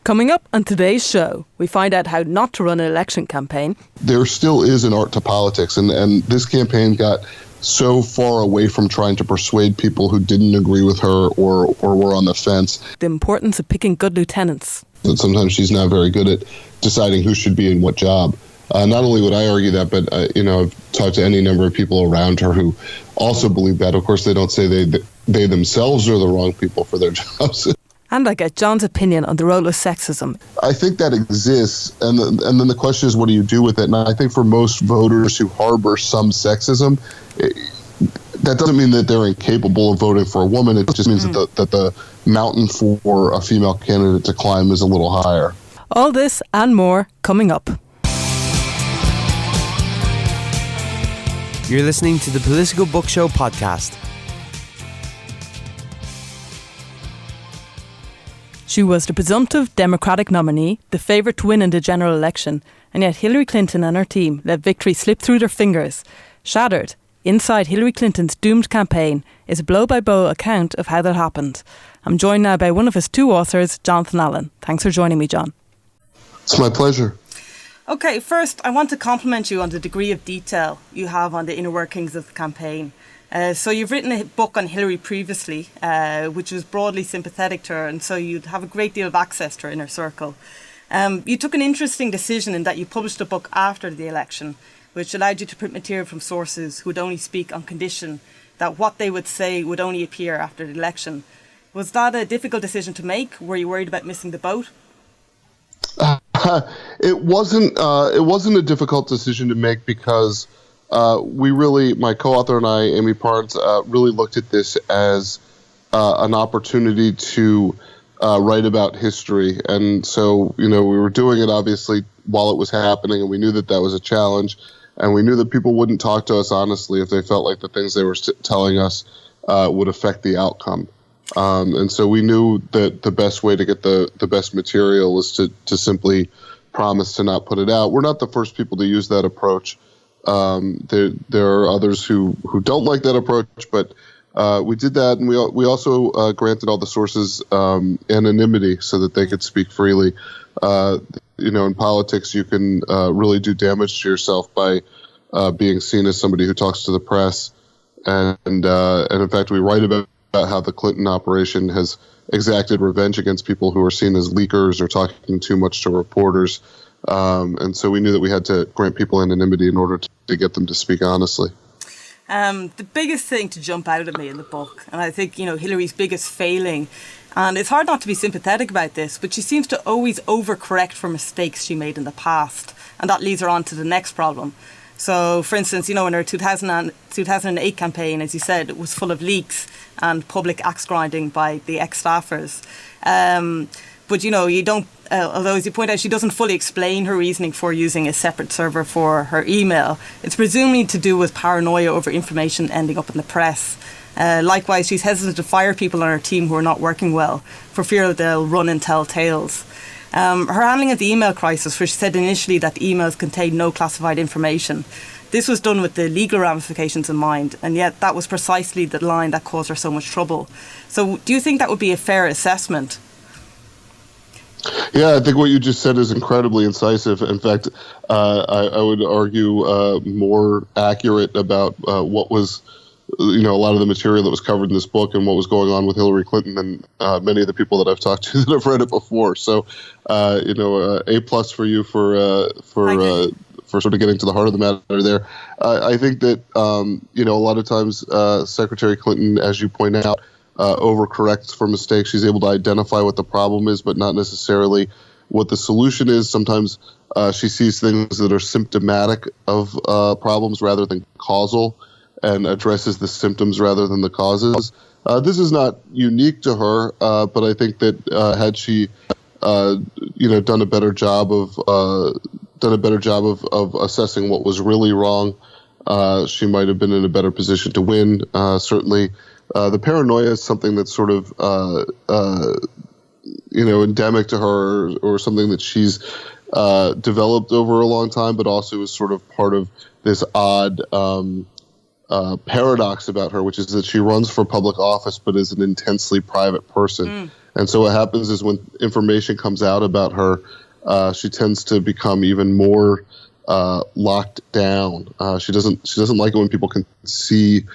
Coming up on today's show, we find out how not to run an election campaign. There still is an art to politics, and this campaign got so far away from trying to persuade people who didn't agree with her or were on the fence. The importance of picking good lieutenants. And sometimes she's not very good at deciding who should be in what job. Not only would I argue that, but I've talked to any number of people around her who also believe that. Of course, they don't say they themselves are the wrong people for their jobs. And I get John's opinion on the role of sexism. I think that exists, and then the question is, what do you do with it? And I think for most voters who harbor some sexism, that doesn't mean that they're incapable of voting for a woman. It just means that the mountain for a female candidate to climb is a little higher. All this and more coming up. You're listening to the Political Book Show podcast. She was the presumptive Democratic nominee, the favourite to win in the general election, and yet Hillary Clinton and her team let victory slip through their fingers. Shattered, inside Hillary Clinton's doomed campaign, is a blow-by-blow account of how that happened. I'm joined now by one of his two authors, Jonathan Allen. Thanks for joining me, John. It's my pleasure. Okay, first, I want to compliment you on the degree of detail you have on the inner workings of the campaign. So you've written a book on Hillary previously, which was broadly sympathetic to her, and so you'd have a great deal of access to her inner circle. You took an interesting decision in that you published a book after the election, which allowed you to print material from sources who would only speak on condition that what they would say would only appear after the election. Was that a difficult decision to make? Were you worried about missing the boat? It wasn't a difficult decision to make because my co-author and I, Amy Parnes, really looked at this as an opportunity to write about history. And so, we were doing it obviously while it was happening, and we knew that was a challenge. And we knew that people wouldn't talk to us honestly if they felt like the things they were telling us would affect the outcome. And so we knew that the best way to get the best material was to simply promise to not put it out. We're not the first people to use that approach. There are others who don't like that approach, but we did that, and we also granted all the sources anonymity so that they could speak freely. In politics, you can really do damage to yourself by being seen as somebody who talks to the press, and in fact, we write about how the Clinton operation has exacted revenge against people who are seen as leakers or talking too much to reporters. And so we knew that we had to grant people anonymity in order to get them to speak honestly. The biggest thing to jump out at me in the book, and I think, Hillary's biggest failing, and it's hard not to be sympathetic about this, but she seems to always overcorrect for mistakes she made in the past. And that leads her on to the next problem. So, for instance, in her 2008 campaign, as you said, it was full of leaks and public axe grinding by the ex-staffers. But, you don't, although as you point out, she doesn't fully explain her reasoning for using a separate server for her email. It's presumably to do with paranoia over information ending up in the press. Likewise, she's hesitant to fire people on her team who are not working well for fear that they'll run and tell tales. Her handling of the email crisis, where she said initially that emails contained no classified information. This was done with the legal ramifications in mind, and yet that was precisely the line that caused her so much trouble. So do you think that would be a fair assessment? Yeah, I think what you just said is incredibly incisive. In fact, I would argue more accurate about what was, a lot of the material that was covered in this book and what was going on with Hillary Clinton than many of the people that I've talked to that have read it before. So, A+ for you for sort of getting to the heart of the matter there. I think that, a lot of times Secretary Clinton, as you point out, overcorrects for mistakes. She's able to identify what the problem is, but not necessarily what the solution is. Sometimes she sees things that are symptomatic of problems rather than causal, and addresses the symptoms rather than the causes. This is not unique to her, but I think that had she, done a better job of assessing what was really wrong, she might have been in a better position to win. Certainly, the paranoia is something that's sort of endemic to her, or something that she's developed over a long time, but also is sort of part of this odd paradox about her, which is that she runs for public office but is an intensely private person. And so what happens is when information comes out about her, she tends to become even more locked down. She doesn't like it when people can see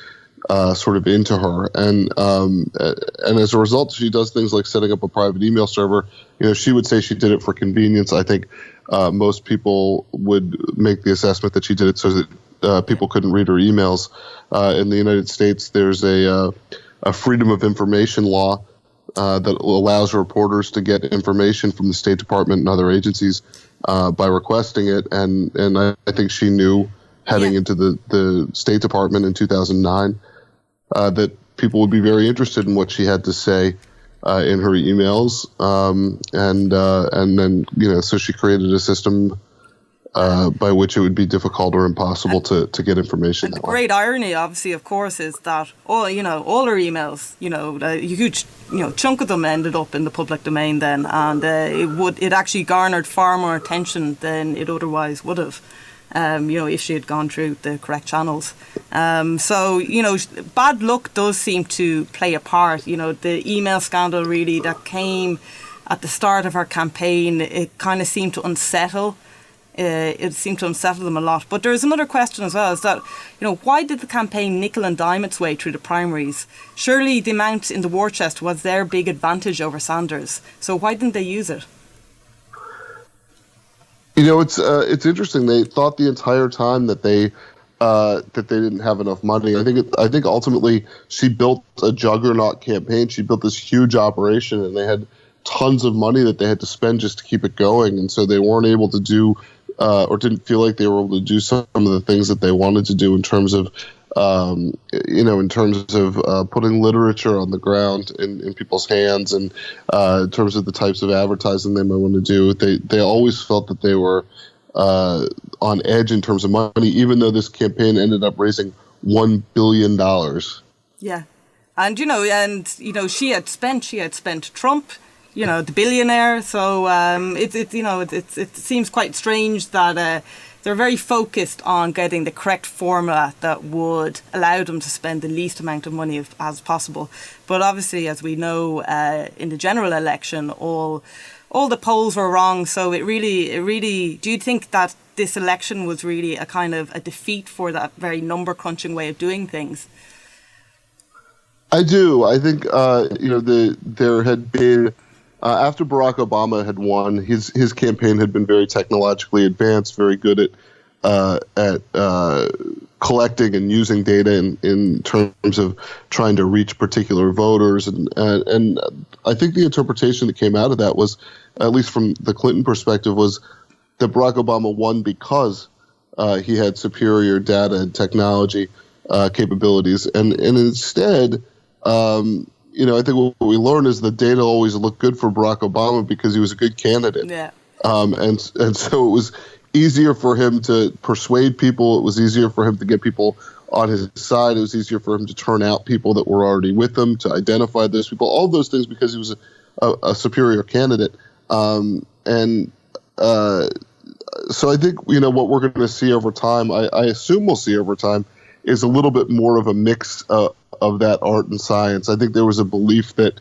sort of into her, and as a result, she does things like setting up a private email server. She would say she did it for convenience. I think most people would make the assessment that she did it so that people couldn't read her emails. In the United States, there's a freedom of information law that allows reporters to get information from the State Department and other agencies by requesting it, and I think she knew heading into the State Department in 2009 that people would be very interested in what she had to say in her emails, and then so she created a system by which it would be difficult or impossible to get information. And the great irony, obviously, of course, is that all her emails, a huge chunk of them ended up in the public domain then, and it actually garnered far more attention than it otherwise would have. If she had gone through the correct channels. So bad luck does seem to play a part. The email scandal really that came at the start of her campaign, it kind of seemed to unsettle. It seemed to unsettle them a lot. But there's another question as well, is that, why did the campaign nickel and dime its way through the primaries? Surely the amount in the war chest was their big advantage over Sanders. So why didn't they use it? It's interesting. They thought the entire time that they didn't have enough money. I think ultimately she built a juggernaut campaign. She built this huge operation, and they had tons of money that they had to spend just to keep it going. And so they weren't able to do, or didn't feel like they were able to do some of the things that they wanted to do in terms of, putting literature on the ground in people's hands, and in terms of the types of advertising they might want to do. They always felt that they were on edge in terms of money, even though this campaign ended up raising $1 billion. Yeah, and she had spent Trump, the billionaire. So it seems quite strange that they're very focused on getting the correct formula that would allow them to spend the least amount of money as possible. But obviously, as we know, in the general election, all the polls were wrong. So it really. Do you think that this election was really a kind of a defeat for that very number crunching way of doing things? I do. I think there had been. After Barack Obama had won, his campaign had been very technologically advanced, very good at collecting and using data in terms of trying to reach particular voters, and I think the interpretation that came out of that was, at least from the Clinton perspective, was that Barack Obama won because he had superior data and technology capabilities, and instead. I think what we learned is the data always looked good for Barack Obama because he was a good candidate. Yeah. And so it was easier for him to persuade people. It was easier for him to get people on his side. It was easier for him to turn out people that were already with him, to identify those people, all those things, because he was a superior candidate. So I think, what we're going to see over time, I assume we'll see over time, is a little bit more of a mix of that art and science. I think there was a belief that,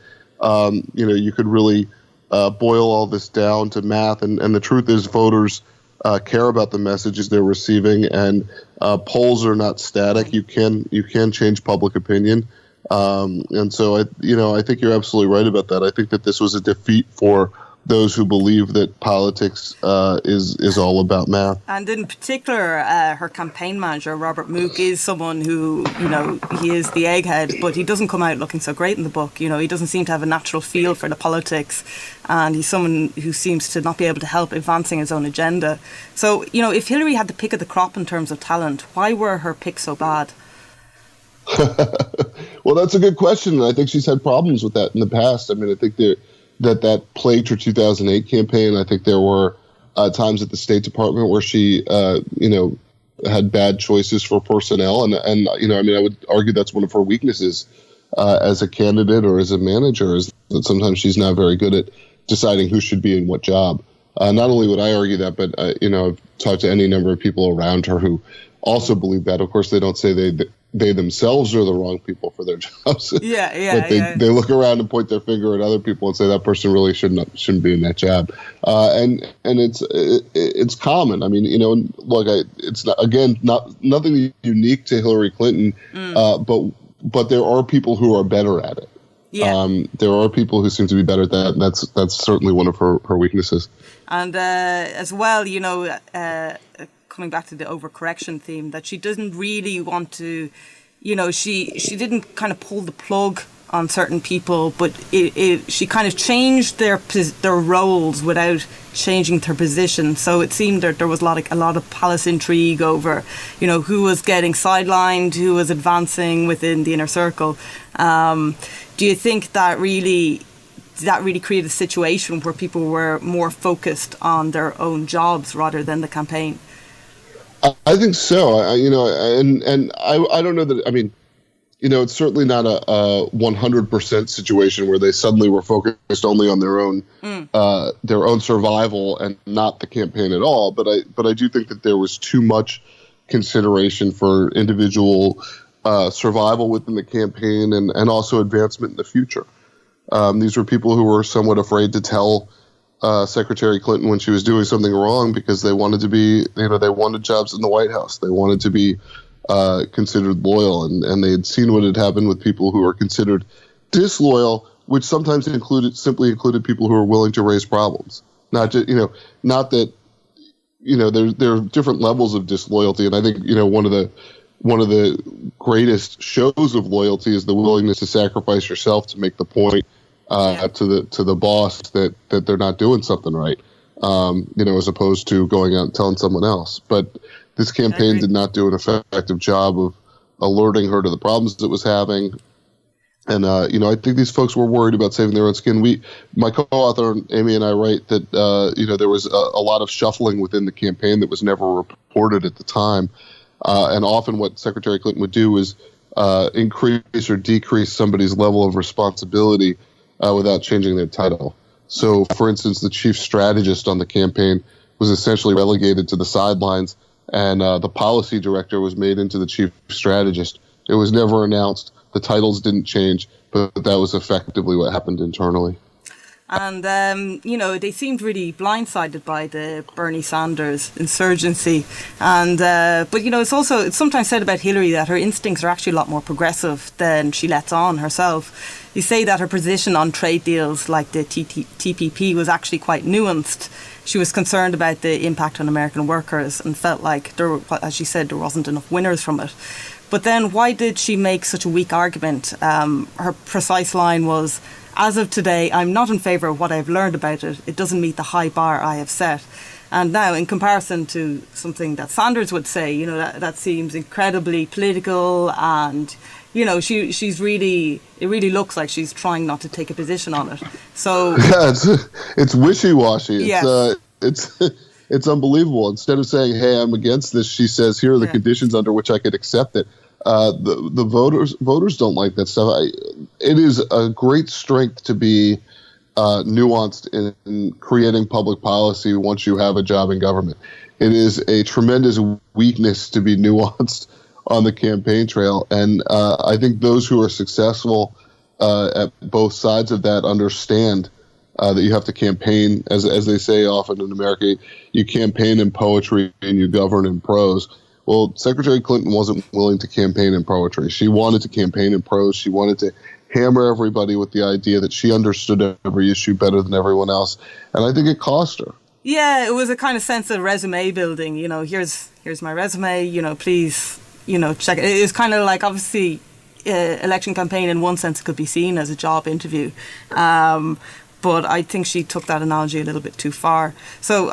you could really boil all this down to math. And the truth is voters care about the messages they're receiving, and polls are not static. You can change public opinion. And so, I think you're absolutely right about that. I think that this was a defeat for those who believe that politics is all about math. And in particular, her campaign manager, Robert Mook, is someone who, he is the egghead, but he doesn't come out looking so great in the book. He doesn't seem to have a natural feel for the politics, and he's someone who seems to not be able to help advancing his own agenda. So, if Hillary had the pick of the crop in terms of talent, why were her picks so bad? Well, that's a good question. I think she's had problems with that in the past. I mean, I think that plagued her 2008 campaign. I think there were times at the State Department where she, had bad choices for personnel, and I would argue that's one of her weaknesses as a candidate or as a manager, is that sometimes she's not very good at deciding who should be in what job. Not only would I argue that, but I've talked to any number of people around her who also believe that. Of course, they don't say they themselves are the wrong people for their jobs. But they look around and point their finger at other people and say that person really shouldn't be in that job. And it's common. I mean, look, it's nothing unique to Hillary Clinton, but there are people who are better at it. Yeah. There are people who seem to be better at that, and that's certainly one of her weaknesses. And as well, coming back to the overcorrection theme, that she doesn't really want to, she didn't kind of pull the plug on certain people, but she kind of changed their roles without changing their position. So it seemed that there was a lot of palace intrigue over, who was getting sidelined, who was advancing within the inner circle. Do you think that really created a situation where people were more focused on their own jobs rather than the campaign? I think so. I don't know that. I mean, it's certainly not a 100% situation where they suddenly were focused only on their own survival and not the campaign at all. But I do think that there was too much consideration for individual survival within the campaign and also advancement in the future. These were people who were somewhat afraid to tell Secretary Clinton when she was doing something wrong because they wanted to be, they wanted jobs in the White House. They wanted to be considered loyal, and they had seen what had happened with people who were considered disloyal, which sometimes simply included people who were willing to raise problems. Not just, not that, there are different levels of disloyalty, and I think, one of the greatest shows of loyalty is the willingness to sacrifice yourself to make the point to the boss that they're not doing something right, as opposed to going out and telling someone else. But this campaign did not do an effective job of alerting her to the problems it was having. And, I think these folks were worried about saving their own skin. My co-author, Amy, and I write that, there was a lot of shuffling within the campaign that was never reported at the time. And often what Secretary Clinton would do is increase or decrease somebody's level of responsibility without changing their title. So, for instance, the chief strategist on the campaign was essentially relegated to the sidelines, and the policy director was made into the chief strategist. It was never announced. The titles didn't change, but that was effectively what happened internally. And, they seemed really blindsided by the Bernie Sanders insurgency. And, but, it's sometimes said about Hillary that her instincts are actually a lot more progressive than she lets on herself. You say that her position on trade deals like the TPP was actually quite nuanced. She was concerned about the impact on American workers and felt like, as she said, there wasn't enough winners from it. But then why did she make such a weak argument? Her precise line was, "As of today, I'm not in favour of what I've learned about it. It doesn't meet the high bar I have set." And now, in comparison to something that Sanders would say, that seems incredibly political, and she's really, it really looks like she's trying not to take a position on it. So yeah, it's wishy-washy. It's unbelievable. Instead of saying, "Hey, I'm against this," she says, "Here are the conditions under which I could accept it." The voters don't like that stuff. It is a great strength to be nuanced in creating public policy once you have a job in government. It is a tremendous weakness to be nuanced on the campaign trail, and I think those who are successful at both sides of that understand that you have to campaign, as they say often in America, you campaign in poetry and you govern in prose. Well, Secretary Clinton wasn't willing to campaign in poetry. She wanted to campaign in prose. She wanted to hammer everybody with the idea that she understood every issue better than everyone else. And I think it cost her. Yeah, it was a kind of sense of resume building. Here's my resume, please, check it. It was kind of like, obviously, election campaign in one sense could be seen as a job interview. But I think she took that analogy a little bit too far. So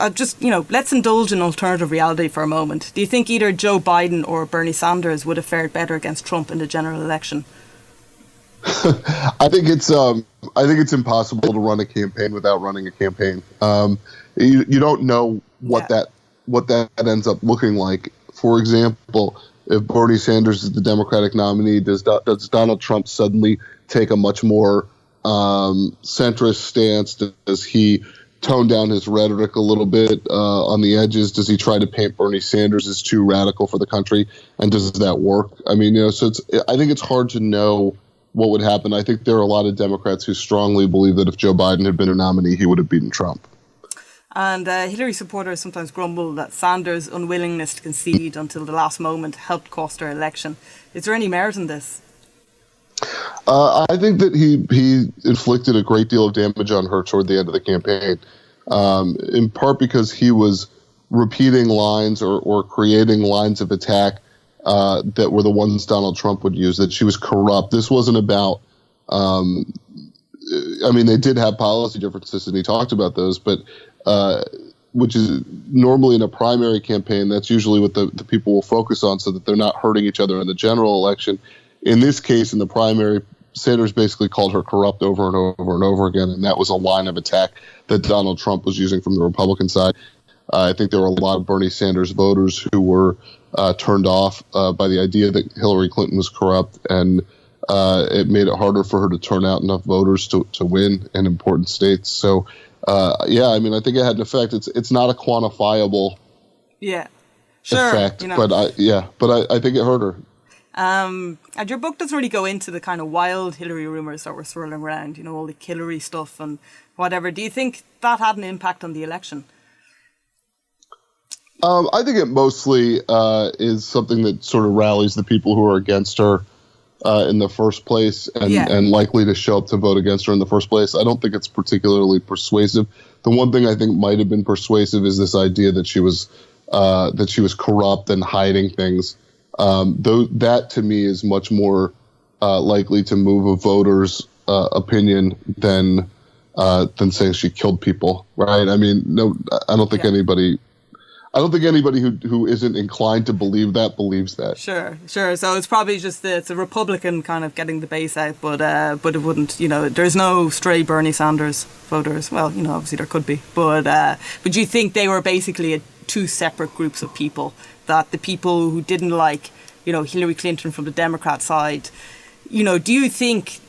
let's indulge in alternative reality for a moment. Do you think either Joe Biden or Bernie Sanders would have fared better against Trump in the general election? I think it's impossible to run a campaign without running a campaign. You don't know what that ends up looking like. For example, if Bernie Sanders is the Democratic nominee, does Donald Trump suddenly take a much more centrist stance? Does he tone down his rhetoric a little bit on the edges? Does he try to paint Bernie Sanders as too radical for the country? And does that work? I mean, so I think it's hard to know what would happen. I think there are a lot of Democrats who strongly believe that if Joe Biden had been a nominee, he would have beaten Trump. And Hillary supporters sometimes grumble that Sanders' unwillingness to concede until the last moment helped cost her election. Is there any merit in this? I think that he inflicted a great deal of damage on her toward the end of the campaign, in part because he was repeating lines or creating lines of attack that were the ones Donald Trump would use, that she was corrupt. This wasn't about I mean, they did have policy differences, and he talked about those, but which is normally in a primary campaign, that's usually what the people will focus on so that they're not hurting each other in the general election. In this case, in the primary, Sanders basically called her corrupt over and over and over again, and that was a line of attack that Donald Trump was using from the Republican side. I think there were a lot of Bernie Sanders voters who were turned off by the idea that Hillary Clinton was corrupt, and it made it harder for her to turn out enough voters to win in important states. So, yeah, I mean, I think it had an effect. It's not a quantifiable effect, but I think it hurt her. And your book doesn't really go into the kind of wild Hillary rumours that were swirling around, all the Hillary stuff and whatever. Do you think that had an impact on the election? I think it mostly is something that sort of rallies the people who are against her in the first place and likely to show up to vote against her in the first place. I don't think it's particularly persuasive. The one thing I think might have been persuasive is this idea that she was corrupt and hiding things. Though that to me is much more likely to move a voter's opinion than saying she killed people, right? I mean, no, I don't think anybody who isn't inclined to believe that believes that. Sure. So it's probably just it's a Republican kind of getting the base out, but it wouldn't. There's no stray Bernie Sanders voters. Well, obviously there could be, but do you think they were basically two separate groups of people? That the people who didn't like, Hillary Clinton from the Democrat side, do you think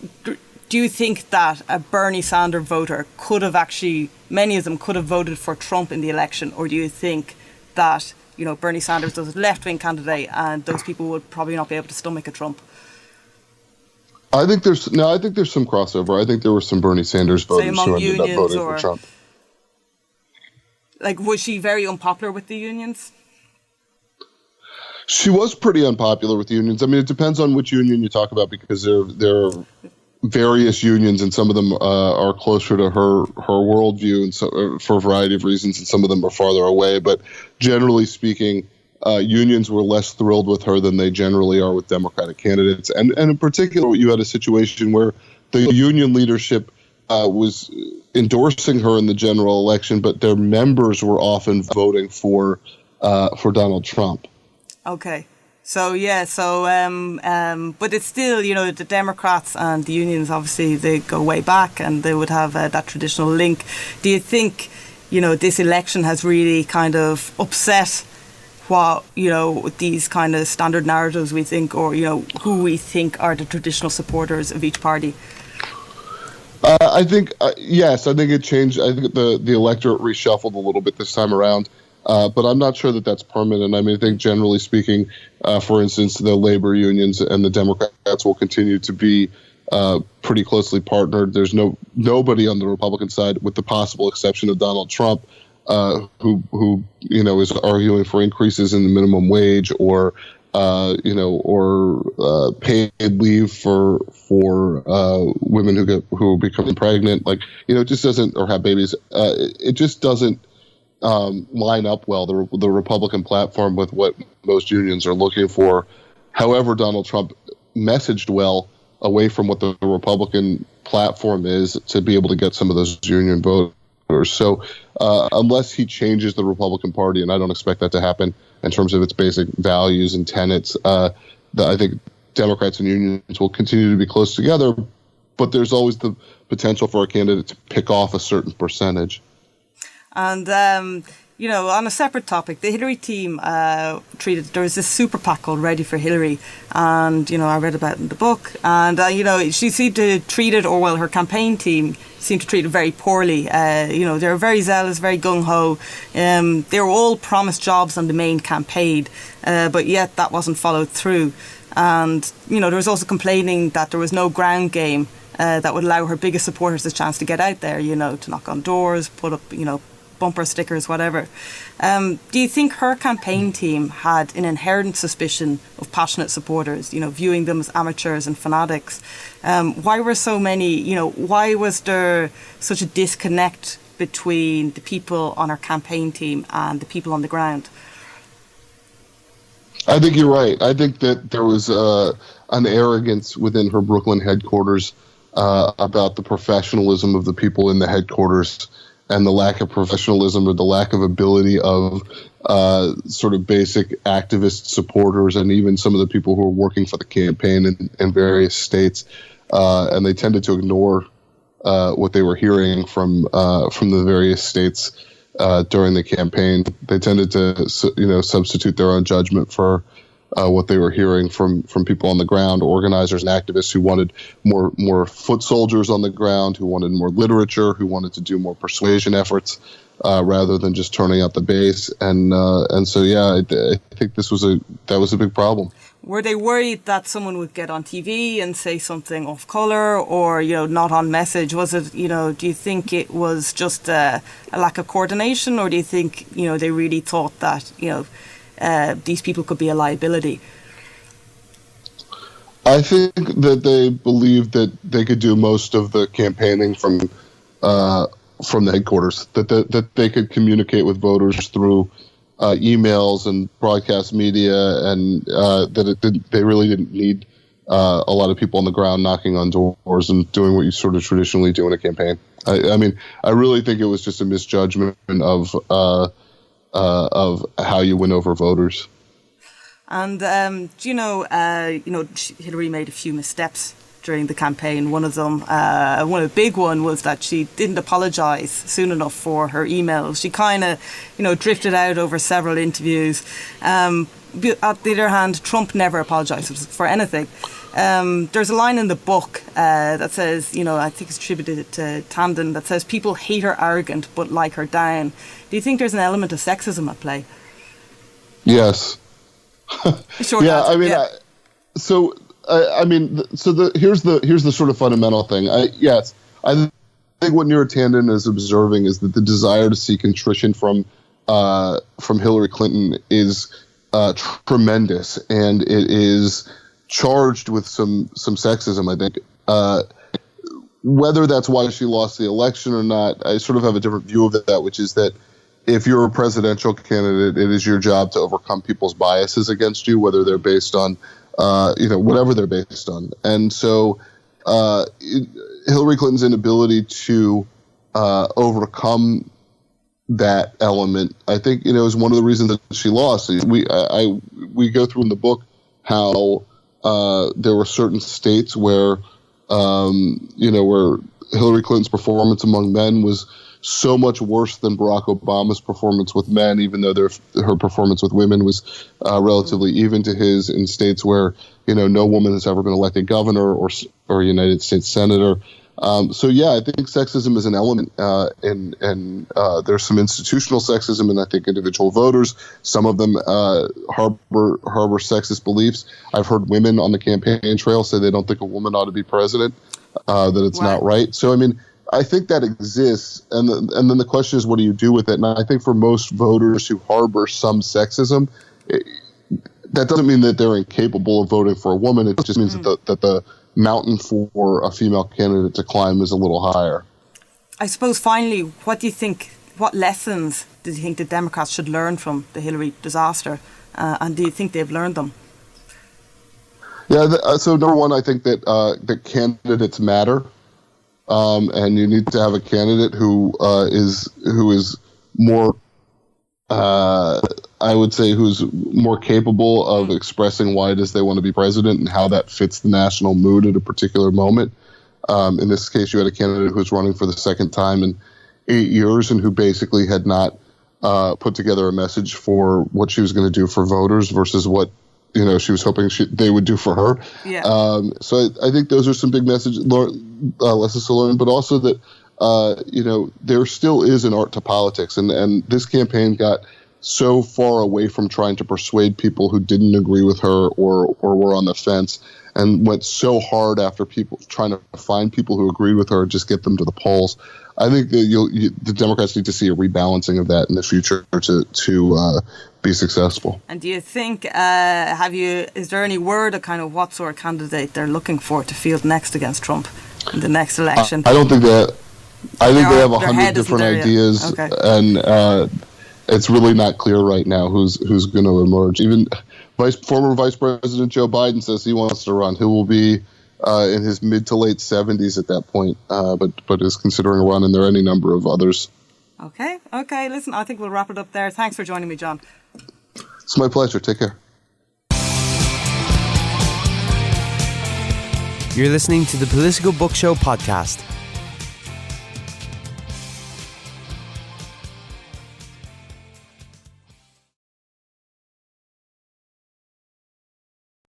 that a Bernie Sanders voter could have actually, many of them could have voted for Trump in the election, or do you think that Bernie Sanders was a left-wing candidate and those people would probably not be able to stomach a Trump? I think there's some crossover. I think there were some Bernie Sanders voters who ended up voting for Trump. Like, was she very unpopular with the unions? She was pretty unpopular with the unions. I mean, it depends on which union you talk about, because there are various unions, and some of them are closer to her worldview, and so, for a variety of reasons, and some of them are farther away. But generally speaking, unions were less thrilled with her than they generally are with Democratic candidates. And in particular, you had a situation where the union leadership was endorsing her in the general election, but their members were often voting for Donald Trump. Okay. So, but it's still, the Democrats and the unions, obviously, they go way back and they would have that traditional link. Do you think, this election has really kind of upset what, these kind of standard narratives we think, or, who we think are the traditional supporters of each party? I think, yes, I think it changed. I think the electorate reshuffled a little bit this time around. But I'm not sure that that's permanent. I mean, I think generally speaking, for instance, the labor unions and the Democrats will continue to be pretty closely partnered. There's nobody on the Republican side, with the possible exception of Donald Trump, who is arguing for increases in the minimum wage or paid leave for women who are becoming pregnant. Like, it just doesn't, or have babies. It just doesn't line up well, the Republican platform, with what most unions are looking for. However, Donald Trump messaged well away from what the Republican platform is to be able to get some of those union voters. So unless he changes the Republican Party, and I don't expect that to happen in terms of its basic values and tenets, I think Democrats and unions will continue to be close together, but there's always the potential for a candidate to pick off a certain percentage. And, on a separate topic, the Hillary team there was this super PAC called Ready for Hillary. And, I read about it in the book. And, she seemed to treat it, or well, her campaign team seemed to treat it very poorly. They were very zealous, very gung-ho. They were all promised jobs on the main campaign, but yet that wasn't followed through. And, there was also complaining that there was no ground game that would allow her biggest supporters a chance to get out there, to knock on doors, put up, bumper stickers, whatever. Do you think her campaign team had an inherent suspicion of passionate supporters, viewing them as amateurs and fanatics? Why were so many, why was there such a disconnect between the people on her campaign team and the people on the ground? I think you're right. I think that there was an arrogance within her Brooklyn headquarters about the professionalism of the people in the headquarters, and the lack of professionalism or the lack of ability of sort of basic activist supporters and even some of the people who were working for the campaign in various states. And they tended to ignore what they were hearing from the various states during the campaign. They tended to, substitute their own judgment for what they were hearing from people on the ground, organizers and activists who wanted more foot soldiers on the ground, who wanted more literature, who wanted to do more persuasion efforts rather than just turning out the base. And so, yeah, I think that was a big problem. Were they worried that someone would get on TV and say something off colour or, not on message? Was it, do you think it was just a lack of coordination, or do you think, they really thought that, these people could be a liability? I think that they believed that they could do most of the campaigning from the headquarters, that they could communicate with voters through emails and broadcast media, and they really didn't need a lot of people on the ground knocking on doors and doing what you sort of traditionally do in a campaign. I really think it was just a misjudgment of how you win over voters. And Hillary made a few missteps during the campaign. One of the big one was that she didn't apologise soon enough for her emails. She kind of, drifted out over several interviews. At the other hand, Trump never apologised for anything. There's a line in the book that says, I think it's attributed to Tandon, that says people hate her arrogant but like her down. Do you think there's an element of sexism at play? Yes. Short yeah, answer, here's the sort of fundamental thing. I think what Neera Tanden is observing is that the desire to see contrition from Hillary Clinton is tremendous, and it is charged with some sexism, I think. Whether that's why she lost the election or not, I sort of have a different view of that, which is that if you're a presidential candidate, it is your job to overcome people's biases against you, whether they're based on, whatever they're based on. And so Hillary Clinton's inability to overcome that element, I think, is one of the reasons that she lost. We go through in the book how there were certain states where, where Hillary Clinton's performance among men was so much worse than Barack Obama's performance with men, even though her performance with women was relatively even to his, in states where, no woman has ever been elected governor or United States senator. So, yeah, I think sexism is an element, and there's some institutional sexism in, I think, individual voters. Some of them harbor sexist beliefs. I've heard women on the campaign trail say they don't think a woman ought to be president, that it's not right. So, I think that exists, and then the question is, what do you do with it? And I think for most voters who harbor some sexism, that doesn't mean that they're incapable of voting for a woman. It just means that the mountain for a female candidate to climb is a little higher. I suppose, finally, what lessons do you think the Democrats should learn from the Hillary disaster? And do you think they've learned them? Yeah, so number one, I think that candidates matter. And you need to have a candidate who is more, I would say, who's more capable of expressing why it is they want to be president and how that fits the national mood at a particular moment. In this case, you had a candidate who was running for the second time in 8 years and who basically had not put together a message for what she was going to do for voters versus what she was hoping they would do for her. Yeah. So I think those are some big lessons to learn, but also that there still is an art to politics, and this campaign got so far away from trying to persuade people who didn't agree with her or were on the fence, and went so hard after people trying to find people who agreed with her and just get them to the polls. I think that the Democrats need to see a rebalancing of that in the future to be successful. And do you think, is there any word of kind of what sort of candidate they're looking for to field next against Trump in the next election? I don't think that. I think they have 100 different ideas, okay. And it's really not clear right now who's going to emerge. Even former Vice President Joe Biden says he wants to run. He will be in his mid to late 70s at that point, but is considering a run, and there are any number of others. Okay. Listen, I think we'll wrap it up there. Thanks for joining me, John. It's my pleasure. Take care. You're listening to the Political Book Show podcast.